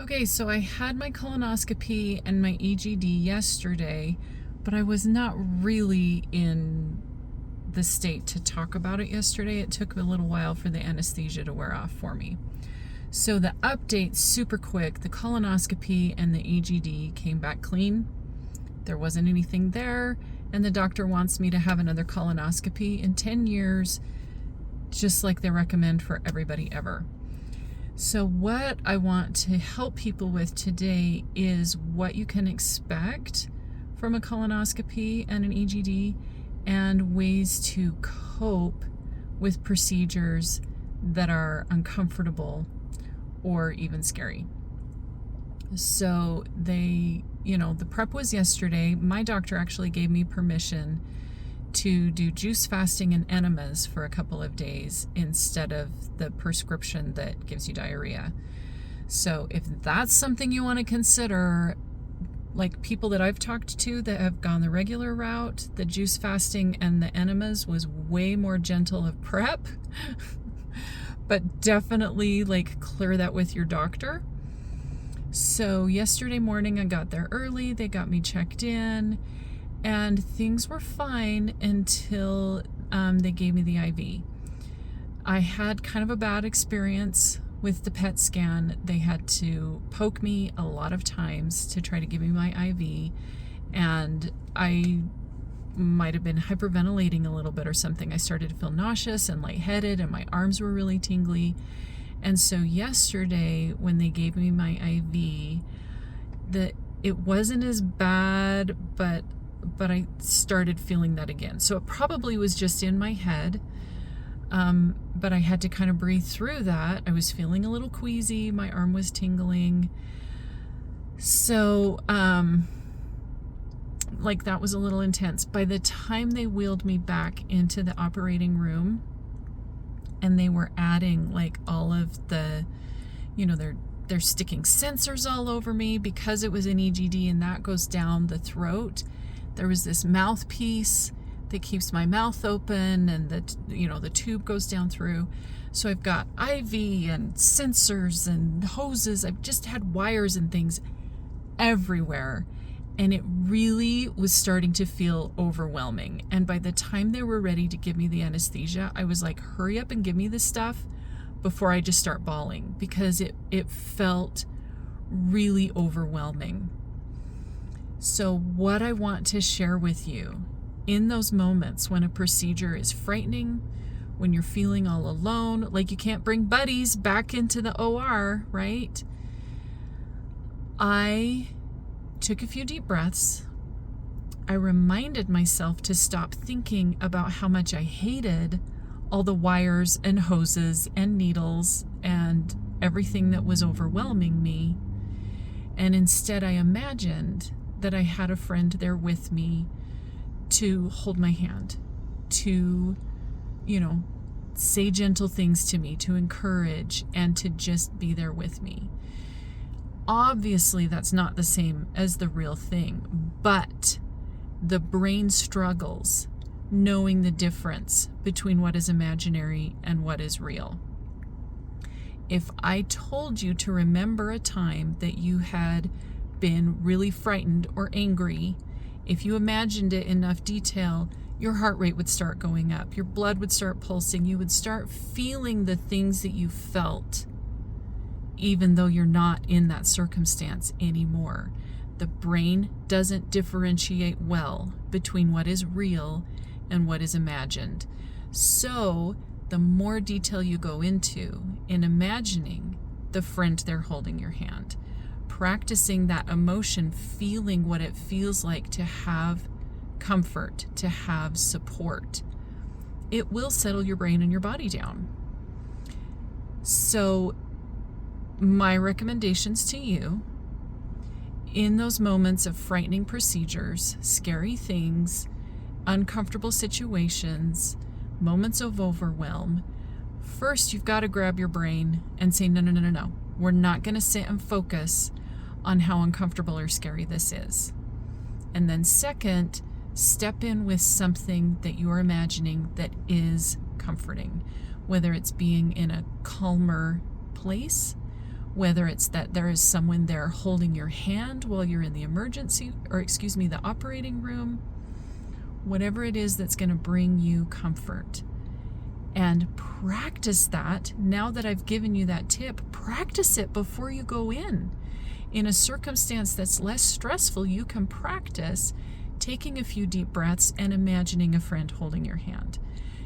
Okay, so I had my colonoscopy and my EGD yesterday, but I was not really in the state to talk about it yesterday. It took a little while for the anesthesia to wear off for me. So the update, super quick, the colonoscopy and the EGD came back clean. There wasn't anything there, and the doctor wants me to have another colonoscopy in 10 years, just like they recommend for everybody ever. So what I want to help people with today is what you can expect from a colonoscopy and an EGD and ways to cope with procedures that are uncomfortable or even scary. So the prep was yesterday. My doctor actually gave me permission to do juice fasting and enemas for a couple of days instead of the prescription that gives you diarrhea. So if that's something you want to consider, like people that I've talked to that have gone the regular route, the juice fasting and the enemas was way more gentle of prep. But definitely clear that with your doctor. So yesterday morning I got there early. They got me checked in. And things were fine until they gave me the IV. I had kind of a bad experience with the PET scan. They had to poke me a lot of times to try to give me my IV. And I might have been hyperventilating a little bit or something. I started to feel nauseous and lightheaded, and my arms were really tingly. And so yesterday, when they gave me my IV, it wasn't as bad, but I started feeling that again. So it probably was just in my head, but I had to kind of breathe through that. I was feeling a little queasy. My arm was tingling. So, that was a little intense. By the time they wheeled me back into the operating room and they were adding all of the, they're sticking sensors all over me because it was an EGD and that goes down the throat. There was this mouthpiece that keeps my mouth open, and the tube goes down through. So I've got IV and sensors and hoses. I've just had wires and things everywhere, and it really was starting to feel overwhelming. And by the time they were ready to give me the anesthesia, I was like, hurry up and give me this stuff before I just start bawling, because it felt really overwhelming. So what I want to share with you in those moments when a procedure is frightening, when you're feeling all alone, like you can't bring buddies back into the OR, right? I took a few deep breaths. I reminded myself to stop thinking about how much I hated all the wires and hoses and needles and everything that was overwhelming me. And instead I imagined that I had a friend there with me to hold my hand, to, say gentle things to me, to encourage, and to just be there with me. Obviously, that's not the same as the real thing, but the brain struggles knowing the difference between what is imaginary and what is real. If I told you to remember a time that you had been really frightened or angry, if you imagined it in enough detail, your heart rate would start going up, your blood would start pulsing, you would start feeling the things that you felt, even though you're not in that circumstance anymore. The brain doesn't differentiate well between what is real and what is imagined. So the more detail you go into in imagining the friend there holding your hand, practicing that emotion, feeling what it feels like to have comfort, to have support, it will settle your brain and your body down. So my recommendations to you in those moments of frightening procedures, scary things, uncomfortable situations, moments of overwhelm, first you've got to grab your brain and say, no. We're not going to sit and focus on how uncomfortable or scary this is. And then second, step in with something that you're imagining that is comforting, whether it's being in a calmer place whether it's that there is someone there holding your hand while you're in the the operating room, whatever it is that's going to bring you comfort. And practice that. Now that I've given you that tip, practice it before you go in. In a circumstance that's less stressful, you can practice taking a few deep breaths and imagining a friend holding your hand.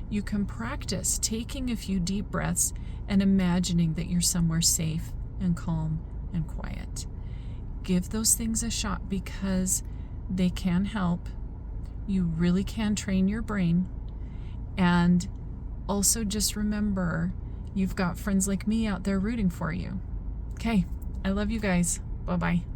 You can practice taking a few deep breaths and imagining that you're somewhere safe and calm and quiet. Give those things a shot because they can help. You really can train your brain. And also just remember, you've got friends like me out there rooting for you. Okay, I love you guys. Bye-bye.